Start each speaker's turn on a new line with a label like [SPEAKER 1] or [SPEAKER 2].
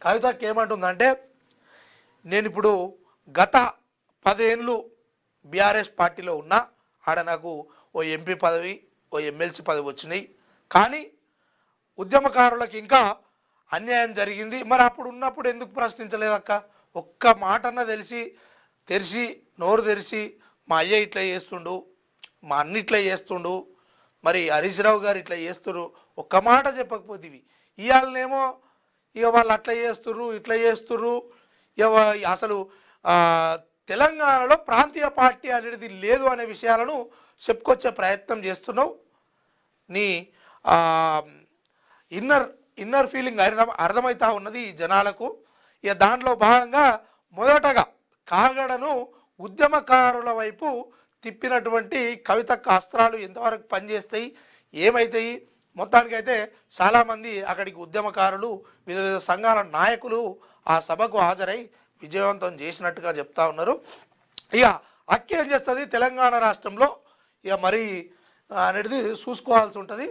[SPEAKER 1] కవితకి ఏమంటుందంటే, నేను ఇప్పుడు గత 10 ఏళ్ళు బీఆర్ఎస్ పార్టీలో ఉన్నా, ఆడ నాకు ఓ ఎంపీ పదవి, ఓ ఎమ్మెల్సీ పదవి వచ్చినాయి, కానీ ఉద్యమకారులకు ఇంకా అన్యాయం జరిగింది. మరి అప్పుడు ఉన్నప్పుడు ఎందుకు ప్రశ్నించలేదక్క? ఒక్క మాటన్న తెరిచి నోరు తెరిచి మా అయ్య ఇట్లా చేస్తుండు, మా అన్న ఇట్లా చేస్తుండు, మరి హరీష్ రావు గారు ఇట్లా చేస్తున్నారు, ఒక్క మాట చెప్పకపోతేవి. ఇవాళనేమో ఇక వాళ్ళు అట్లా చేస్తుర్రు, ఇట్లా చేస్తుర్రు. ఇక అసలు తెలంగాణలో ప్రాంతీయ పార్టీ అనేది లేదు అనే విషయాలను చెప్పుకొచ్చే ప్రయత్నం చేస్తున్నావు. నీ ఇన్నర్ ఫీలింగ్ అర్థమవుతా ఉన్నది ఈ జనాలకు. ఇక దాంట్లో భాగంగా మొదటగా కాగడను ఉద్యమకారుల వైపు తిప్పినటువంటి కవితక్క అస్త్రాలు ఎంతవరకు పనిచేస్తాయి, ఏమవుతాయి? మొత్తానికైతే చాలామంది అక్కడికి ఉద్యమకారులు, వివిధ సంఘాల నాయకులు ఆ సభకు హాజరై విజయవంతం చేసినట్టుగా చెప్తా ఉన్నారు. ఇక అక్కేం చేస్తుంది తెలంగాణ రాష్ట్రంలో ఇక మరి అనేది చూసుకోవాల్సి ఉంటుంది.